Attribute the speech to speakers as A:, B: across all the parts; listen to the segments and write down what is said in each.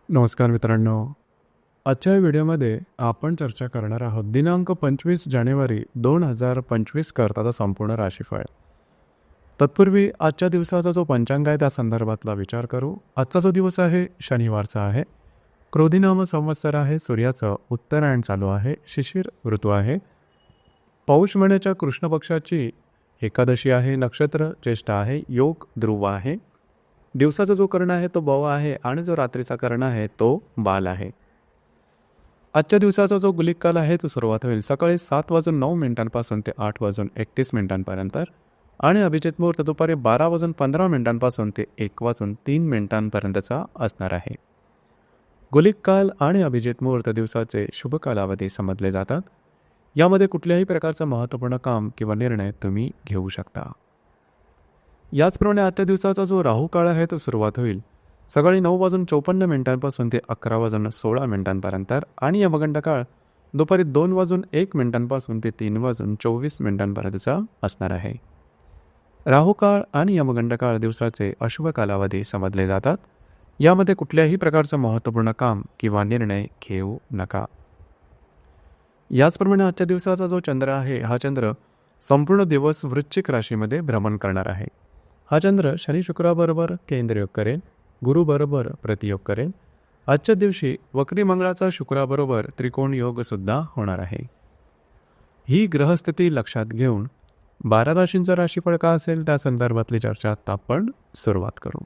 A: नमस्कार मित्रांनो. आजच्या व्हिडिओमध्ये आपण चर्चा करणार आहोत दिनांक 25 जानेवारी 2025 करताचा संपूर्ण राशीफळ. तत्पूर्वी आजच्या दिवसाचा जो पंचांग आहे त्या संदर्भातला विचार करू. आजचा जो दिवस आहे शनिवारचा आहे. क्रोधीनाम संवत्सर आहे. सूर्याचं उत्तरायण चालू आहे. शिशिर ऋतू आहे. पौष महिन्याच्या कृष्ण पक्षाची एकादशी आहे. नक्षत्र ज्येष्ठ आहे. योग ध्रुव आहे. दिवसाचा जो कर्ण आहे तो बव आहे आणि जो रात्रीचा कर्ण आहे तो बाल आहे. आजच्या दिवसाचा जो गुलिक काल आहे तो सुरुवात होईल सकाळी 7:09 ते 8:31 आणि अभिजित मुहूर्त दुपारी 12:15 ते 1:03 असणार आहे. गुलिक काल आणि अभिजित मुहूर्त दिवसाचे शुभ कालावधी समजले जातात. यामध्ये कुठल्याही प्रकारचं महत्त्वपूर्ण काम किंवा निर्णय तुम्ही घेऊ शकता. याचप्रमाणे आजच्या दिवसाचा जो राहू काळ आहे तो सुरुवात होईल सकाळी 9:54 ते 11:16 आणि यमगंड काळ दुपारी 2:01 ते 3:24 असणार आहे. राहू काळ आणि यमगंड काळ दिवसाचे अशुभ कालावधी समजले जातात. यामध्ये कुठल्याही प्रकारचं महत्त्वपूर्ण काम किंवा निर्णय घेऊ नका. याचप्रमाणे आजच्या दिवसाचा जो चंद्र आहे हा चंद्र संपूर्ण दिवस वृश्चिक राशीमध्ये भ्रमण करणार आहे. हा चंद्र शनी शुक्राबरोबर केंद्रयोग करेल, गुरुबरोबर प्रतियोग करेल. आजच्या दिवशी वक्री मंगळाचा शुक्राबरोबर त्रिकोण योग सुद्धा होणार आहे. ही ग्रहस्थिती लक्षात घेऊन 12 राशींचा राशीफळ का असेल त्या संदर्भातली चर्चा आता आपण सुरुवात करू.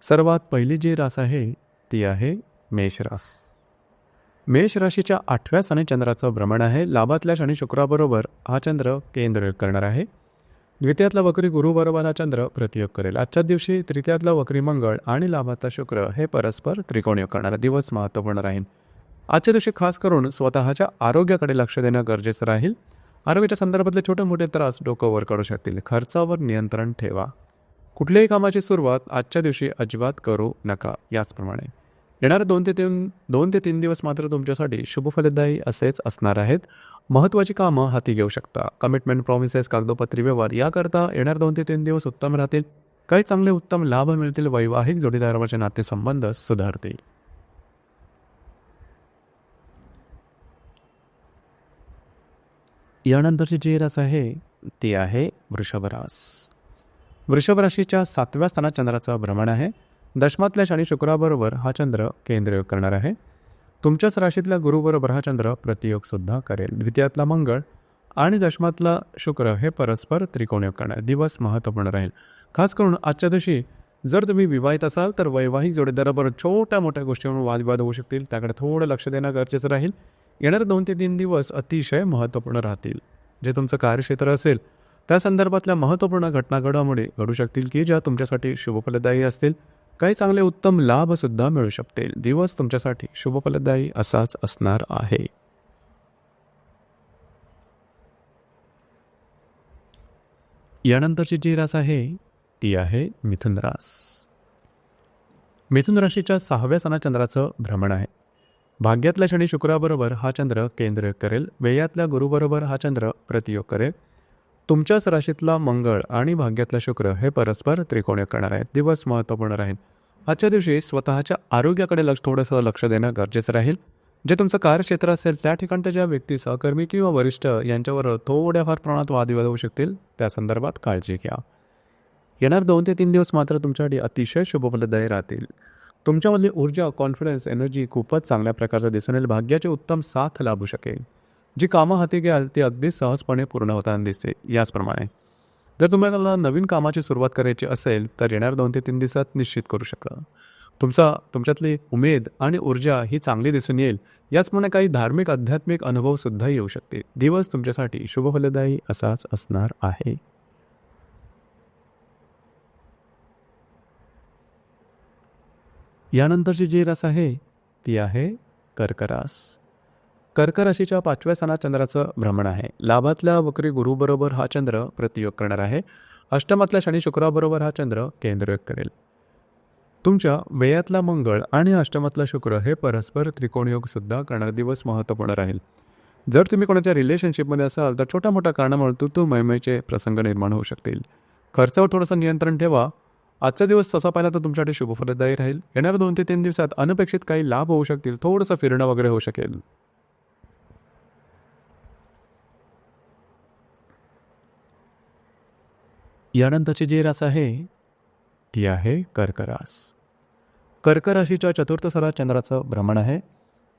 A: सर्वात पहिली जी रास आहे ती आहे मेषरास. मेष राशीच्या 8व्या स्थानी चंद्राचं भ्रमण आहे. लाभातल्या शनी शुक्राबरोबर हा चंद्र केंद्रयोग करणार आहे. द्वितीयातला वक्री गुरुबरोबर हा चंद्र प्रतियोग करेल. आजच्या दिवशी तृतीयातला वक्री मंगळ आणि लाभातला शुक्र हे परस्पर त्रिकोणयोग करणारा दिवस महत्त्वपूर्ण राहील. आजच्या दिवशी खास करून स्वतःच्या आरोग्याकडे लक्ष देणं गरजेचं राहील. आरोग्याच्या संदर्भातले छोटे मोठे त्रास डोकं वर काढू शकतील. खर्चावर नियंत्रण ठेवा. कुठल्याही कामाची सुरुवात आजच्या दिवशी अजिबात करू नका. याचप्रमाणे येणारे 2 ते 3 दिवस मात्र तुमच्यासाठी शुभफलदायी असेच असणार आहेत. महत्त्वाची कामं हाती घेऊ शकता. कमिटमेंट, प्रॉमिसेस, कागदोपत्री व्यवहार याकरता येणारे 2 ते 3 दिवस उत्तम राहतील. काही चांगले उत्तम लाभ मिळतील. वैवाहिक जोडीदाराचे नातेसंबंध सुधारतील. यानंतरची जी रास आहे ती आहे वृषभ रास. वृषभ राशीच्या 7व्या स्थानात चंद्राचं भ्रमण आहे. दशमातल्या शनी शुक्राबरोबर हा चंद्र केंद्रयोग करणार आहे. तुमच्याच राशीतल्या गुरुबरोबर हा चंद्र प्रतियोग सुद्धा करेल. द्वितीयातला मंगळ आणि दशमातला शुक्र हे परस्पर त्रिकोणयोग करणार दिवस महत्त्वपूर्ण राहील. खास करून आजच्या दिवशी जर तुम्ही विवाहित असाल तर वैवाहिक जोडीदाराबरोबर छोट्या मोठ्या गोष्टींवर वादविवाद होऊ शकतील. त्याकडे थोडं लक्ष देणं गरजेचं राहील. येणारे 2 ते 3 दिवस अतिशय महत्त्वपूर्ण राहतील. जे तुमचं कार्यक्षेत्र असेल त्या संदर्भातल्या महत्त्वपूर्ण घटना घडामोडी घडू शकतील की ज्या तुमच्यासाठी शुभफलदायी असतील. काही चांगले उत्तम लाभसुद्धा मिळू शकतील. दिवस तुमच्यासाठी शुभफलदायी असाच असणार आहे. यानंतरची जी रास आहे ती आहे मिथुन रास. मिथुन राशीच्या 6व्या स्थानात चंद्राचं भ्रमण आहे. भाग्यातल्या शनी शुक्राबरोबर हा चंद्र केंद्रयोग करेल. व्ययातल्या गुरुबरोबर हा चंद्र प्रतियोग करेल. तुमच्याच राशीतला मंगळ आणि भाग्यातला शुक्र हे परस्पर त्रिकोणयोग करणार आहेत. दिवस महत्त्वपूर्ण राहील. आजच्या दिवशी स्वतःच्या आरोग्याकडे थोडंसं लक्ष देणं गरजेचं राहील. जे तुमचं कार्यक्षेत्र असेल त्या ठिकाणच्या ज्या व्यक्ती, सहकर्मी किंवा वरिष्ठ यांच्यावर थोड्याफार प्रमाणात वादविवाद होऊ शकतील. त्या संदर्भात काळजी घ्या. येणार 2 ते 3 दिवस मात्र तुमच्यासाठी अतिशय शुभफलदायी राहतील. तुमच्यामधली ऊर्जा, कॉन्फिडन्स, एनर्जी खूपच चांगल्या प्रकारचं दिसून येईल. भाग्याची उत्तम साथ लाभू शकेल. जी कामं हाती घ्याल ती अगदी सहजपणे पूर्ण होताना दिसते. याचप्रमाणे जर तुम्हाला नवीन कामाची सुरुवात करायची असेल तर येणाऱ्या 2 ते 3 दिवसात निश्चित करू शकता. तुमच्यातली उमेद आणि ऊर्जा ही चांगली दिसून येईल. याचप्रमाणे काही धार्मिक, आध्यात्मिक अनुभवसुद्धा येऊ शकते. दिवस तुमच्यासाठी शुभफलदायी असाच असणार आहे. यानंतरची जी रास आहे ती आहे कर्क रास. कर्क राशीच्या 5व्या स्थानात चंद्राचं भ्रमण आहे. लाभातल्या वक्री गुरुबरोबर हा चंद्र प्रतियोग करणार आहे. अष्टमातल्या शनी शुक्राबरोबर हा चंद्र केंद्रयोग करेल. तुमच्या व्ययातला मंगळ आणि अष्टमातला शुक्र हे परस्पर त्रिकोणयोग सुद्धा करणारा दिवस महत्त्वपूर्ण राहील. जर तुम्ही कोणाच्या रिलेशनशिपमध्ये असाल तर छोट्या मोठ्या कारणामुळे तू मैमेचे प्रसंग निर्माण होऊ शकतील. खर्चावर थोडंसं नियंत्रण ठेवा. आजचा दिवस तसा पाहिला तर तुमच्यासाठी शुभफलदायी राहील. येणाऱ्या 2 ते 3 दिवसात अनपेक्षित काही लाभ होऊ शकतील. थोडंसं फिरणं वगैरे होऊ शकेल. यानंतरची जी रास आहे ती आहे कर्क रास. कर्क राशीच्या चतुर्थ सरात चंद्राचं भ्रमण आहे.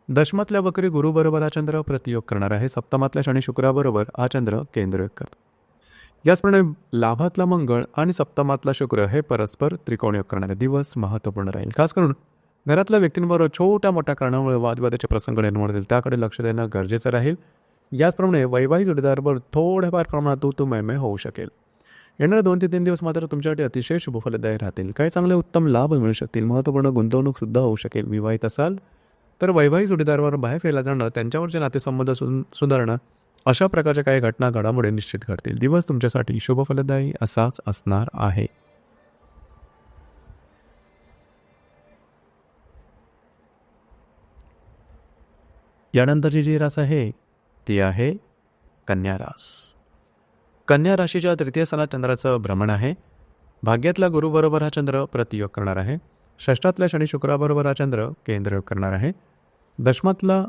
A: दशमातल्या वक्री गुरुबरोबर हा चंद्र प्रतियोग करणार आहे. सप्तमातल्या शनी शुक्राबरोबर हा चंद्र केंद्रयोग करतो. याचप्रमाणे लाभातला मंगळ आणि सप्तमातला शुक्र हे परस्पर त्रिकोणयोग करणारे दिवस महत्त्वपूर्ण राहील. खास करून घरातल्या व्यक्तींबरोबर छोट्या मोठ्या कारणामुळे वादविवादाचे प्रसंग निर्माण होतील, त्याकडे लक्ष देणं गरजेचं राहील. याचप्रमाणे वैवाहिक जोडीदाराबरोबर थोड्याफार प्रमाणात तू मैमे होऊ शकेल. येणारे 2 ते 3 दिवस मात्र तुमच्यासाठी अतिशय शुभफलदायी राहतील. काही चांगले उत्तम लाभ मिळू शकतील. महत्त्वपूर्ण गुंतवणूक सुद्धा होऊ शकेल. विवाहित असाल तर वैवाहिक जोडीदारावर बाहेर फिरायला जाणं, त्यांच्यावरचे नातेसंबंध सुधारणं, अशा प्रकारच्या काही घटना घडामोडी निश्चित घडतील. दिवस तुमच्यासाठी शुभफलदायी असाच असणार आहे. यानंतरची जी रास आहे ती आहे कन्या रास. कन्या राशीच्या तृतीय स्थानात चंद्राचं भ्रमण आहे. भाग्यातल्या गुरुबरोबर हा चंद्र प्रतियोग करणार आहे. षष्ठातल्या शनी शुक्राबरोबर हा चंद्र केंद्रयोग करणार आहे. दशमातला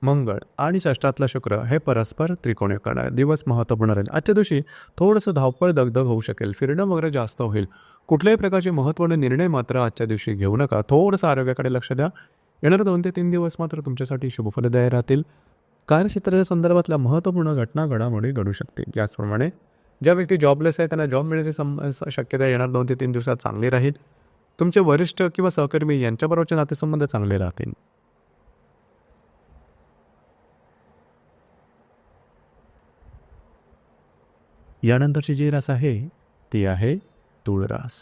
A: मंगळ आणि षष्ठातला शुक्र हे परस्पर त्रिकोणयोग करणार आहे. दिवस महत्त्वपूर्ण राहील. आजच्या दिवशी थोडंसं धावपळ दगदग होऊ शकेल. फिरणं वगैरे जास्त होईल. कुठल्याही प्रकारचे महत्त्वपूर्ण निर्णय मात्र आजच्या दिवशी घेऊ नका. थोडंसं आरोग्याकडे लक्ष द्या. येणारे 2 ते 3 दिवस मात्र तुमच्यासाठी शुभफलदायी राहतील. कार्यक्षेत्राच्या संदर्भातल्या महत्त्वपूर्ण घटना घडामोडी घडू शकतील. याचप्रमाणे ज्या व्यक्ती जॉबलेस आहेत त्यांना जॉब मिळण्याची शक्यता येणार 2 ते 3 दिवसात चांगली राहील. तुमचे वरिष्ठ किंवा सहकर्मी यांच्याबरोबरचे नातेसंबंध चांगले राहतील. यानंतरची जी रास आहे ती आहे तुळ रास.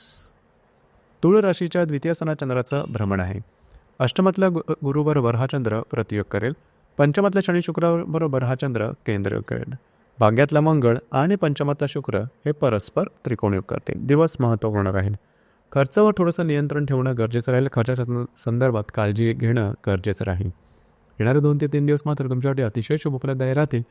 A: तुळ राशीच्या द्वितीय स्थानात चंद्राचं भ्रमण आहे. अष्टमातल्या गुरुबरोबर हा चंद्र प्रतियोग करेल. पंचमातल्या शनी शुक्राबरोबर हा चंद्र केंद्रयोग करेल. भाग्यातला मंगळ आणि पंचमातला शुक्र हे परस्पर त्रिकोणयोग करतील. दिवस महत्त्वपूर्ण राहील. खर्चावर थोडंसं नियंत्रण ठेवणं गरजेचं राहील. खर्चाच्या संदर्भात काळजी घेणं गरजेचं राहील. येणारे 2 ते 3 दिवस मात्र तुमच्यासाठी अतिशय शुभफलदायी राहतील.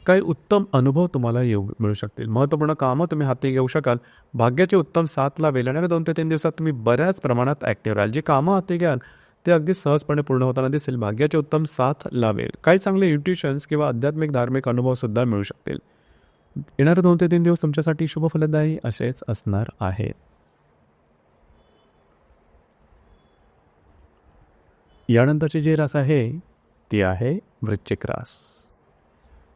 A: काही उत्तम अनुभव तुम्हाला मिळू शकतील. महत्त्वपूर्ण कामं तुम्ही हाती घेऊ शकाल. भाग्याची उत्तम साथ लावेल. येणाऱ्या 2 ते 3 दिवसात तुम्ही बऱ्याच प्रमाणात ॲक्टिव्ह राहाल. जी कामं हाती घ्याल ते अगदी सहजपणे पूर्ण होताना दिसेल. भाग्याची उत्तम साथ लावेल. काही चांगले इंट्युशन्स किंवा आध्यात्मिक धार्मिक अनुभवसुद्धा मिळू शकतील. येणारे 2 ते 3 दिवस तुमच्यासाठी शुभफलदायी असेच असणार आहेत. यानंतरची जी रास आहे ती आहे वृश्चिक रास.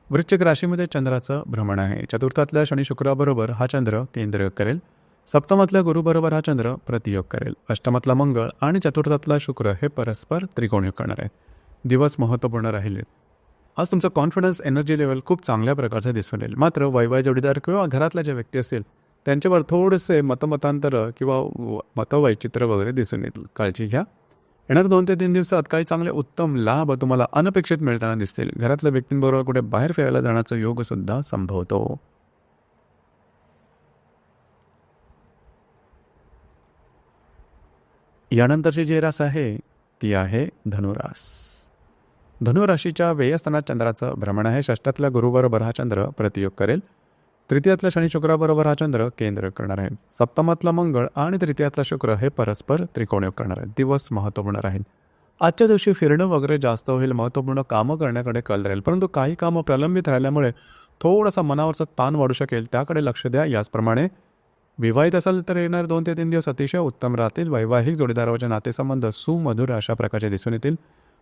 A: वृश्चिक राशीमध्ये चंद्राचं भ्रमण आहे. चतुर्थातल्या शनी शुक्राबरोबर हा चंद्र केंद्रयोग करेल. सप्तमातल्या गुरुबरोबर हा चंद्र प्रतियोग करेल. अष्टमातला मंगळ आणि चतुर्थातला शुक्र हे परस्पर त्रिकोणयोग करणार आहेत. दिवस महत्त्वपूर्ण राहिले. आज तुमचं कॉन्फिडन्स एनर्जी लेवल खूप चांगल्या प्रकारचं दिसून येईल. मात्र वैवाहिक जोडीदार किंवा घरातल्या ज्या व्यक्ती असतील त्यांच्यावर थोडेसे मतमतांतर किंवा मतवैचित्र वगैरे दिसून येतील. काळजी घ्या. येणाऱ्या 2 ते 3 दिवसात काही चांगले उत्तम लाभ तुम्हाला अनपेक्षित मिळताना दिसतील. घरातल्या व्यक्तींबरोबर कुठे बाहेर फिरायला जाण्याचा योगसुद्धा संभवतो. यानंतरची जी रास आहे ती आहे धनुरास. धनुराशीच्या व्ययस्थानात चंद्राचं भ्रमण आहे. षष्ठातल्या गुरुबरोबर हा चंद्र प्रतियोग करेल. तृतीयातल्या शनी शुक्राबरोबर हा चंद्र केंद्र करणार आहे. सप्तमातला मंगळ आणि तृतीयातला शुक्र हे परस्पर त्रिकोणयोग करणार आहे. दिवस महत्त्वपूर्ण राहील. आजच्या दिवशी फिरणं वगैरे जास्त होईल. महत्त्वपूर्ण कामं करण्याकडे कल राहील. परंतु काही कामं प्रलंबित राहिल्यामुळे थोडासा मनावरचा ताण वाढू शकेल. त्याकडे लक्ष द्या. याचप्रमाणे विवाहित असाल तर येणारे 2 ते 3 दिवस अतिशय उत्तम राहतील. वैवाहिक जोडीदारावरचे नातेसंबंध सुमधुर अशा प्रकारचे दिसून येतील.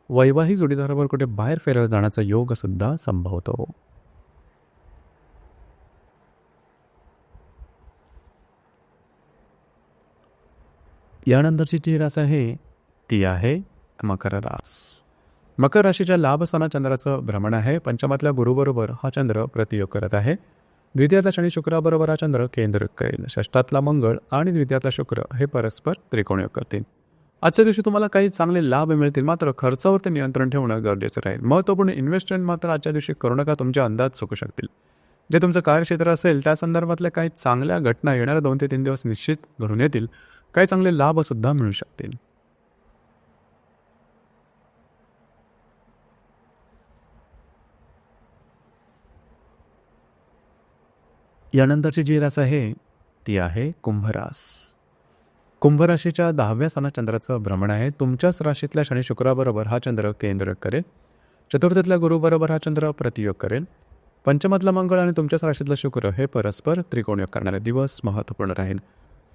A: वैवाहिक जोडीदारावर कुठे बाहेर फिरायला जाण्याचा योगसुद्धा संभवतो. यानंतरची जी रास आहे ती आहे मकर रास. मकर राशीच्या लाभस्थानात चंद्राचं भ्रमण आहे. पंचमातल्या गुरुबरोबर हा चंद्र प्रतियोग करत आहे. द्वितीयातला शनी शुक्राबरोबर हा चंद्र केंद्र करेल. षष्ठातला मंगळ आणि द्वितीयातला शुक्र हे परस्पर त्रिकोणयोग करतील. आजच्या दिवशी तुम्हाला काही चांगले लाभ मिळतील. मात्र खर्चावरती नियंत्रण ठेवणं गरजेचं राहील. महत्त्वपूर्ण इन्व्हेस्टमेंट मात्र आजच्या दिवशी करू नका. तुमचे अंदाज चुकू शकतील. जे तुमचं कार्यक्षेत्र असेल त्या संदर्भातल्या काही चांगल्या घटना येणाऱ्या 2 ते 3 दिवस निश्चित घडून येतील. काही चांगले लाभसुद्धा मिळू शकतील. यानंतरची जी रास आहे ती आहे कुंभरास. कुंभराशीच्या 10व्या स्थानात चंद्राचं भ्रमण आहे. तुमच्याच राशीतल्या शनी शुक्राबरोबर हा चंद्र केंद्र करेल. चतुर्थीतल्या गुरुबरोबर हा चंद्र प्रतियोग करेल. पंचमातला मंगळ आणि तुमच्याच राशीतला शुक्र हे परस्पर त्रिकोणयोग करणारे दिवस महत्त्वपूर्ण राहील.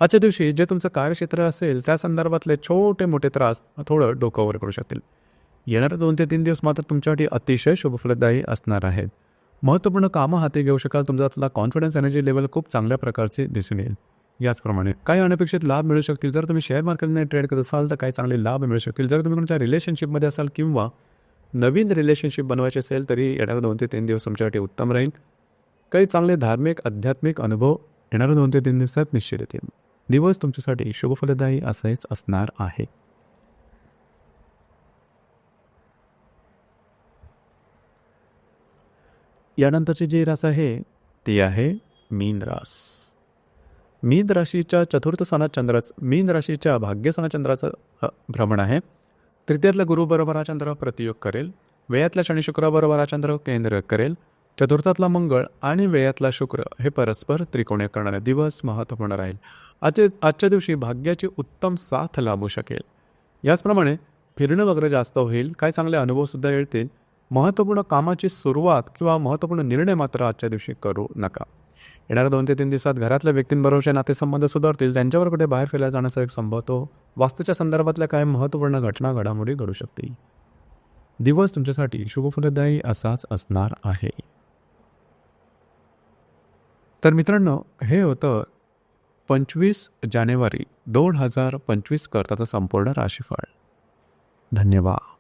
A: आजच्या दिवशी जे तुमचं कार्यक्षेत्र असेल त्या संदर्भातले छोटे मोठे त्रास थोडं डोकं वर करू शकतील. येणारे 2 ते 3 दिवस मात्र तुमच्यासाठी अतिशय शुभफलदायी असणार आहेत. महत्त्वपूर्ण कामं हाती घेऊ शकाल. तुमच्यातला कॉन्फिडन्स एनर्जी लेवल खूप चांगल्या प्रकारचे दिसून येईल. याचप्रमाणे काही अनपेक्षित लाभ मिळू शकतील. जर तुम्ही शेअर मार्केटमध्ये ट्रेड करत असाल तर काही चांगले लाभ मिळू शकतील. जर तुम्ही तुमच्या रिलेशनशिपमध्ये असाल किंवा नवीन रिलेशनशिप बनवायची असेल तरी येणारे 2 ते 3 दिवस तुमच्यासाठी उत्तम राहील. काही चांगले धार्मिक आध्यात्मिक अनुभव येणाऱ्या 2 ते 3 दिवसात निश्चित येतील. दिवस तुमच्यासाठी शुभफलदायी असेच असणार आहे. यानंतरची जी रास आहे ती आहे मीन रास. मीन राशीच्या चतुर्थ स्थानात मीन राशीच्या भाग्यस्थानात चंद्राचं भ्रमण आहे. तृतीयातल्या गुरुबरोबर हा चंद्र प्रतियोग करेल. व्ययातल्या शनी शुक्राबरोबर हा चंद्र केंद्र करेल. चतुर्थातला मंगळ आणि व्ययातला शुक्र हे परस्पर त्रिकोणीय करणारे दिवस महत्त्वपूर्ण राहील. आजच्या दिवशी भाग्याची उत्तम साथ लाभू शकेल. याचप्रमाणे फिरणं वगैरे जास्त होईल. काही चांगले अनुभवसुद्धा येतील. महत्त्वपूर्ण कामाची सुरुवात किंवा महत्त्वपूर्ण निर्णय मात्र आजच्या दिवशी करू नका. येणाऱ्या 2 ते 3 दिवसात घरातल्या व्यक्तींबरोबरचे नातेसंबंध सुधारतील. त्यांच्यावर कुठे बाहेर फिरायला जाण्याचा एक संभवतो. वास्तूच्या संदर्भातल्या काही महत्त्वपूर्ण घडामोडी घडू शकतील. दिवस तुमच्यासाठी शुभफलदायी असाच असणार आहे. तर मित्रांनो, हे होतं 25 जानेवारी 2025 करताचं संपूर्ण राशीफळ. धन्यवाद.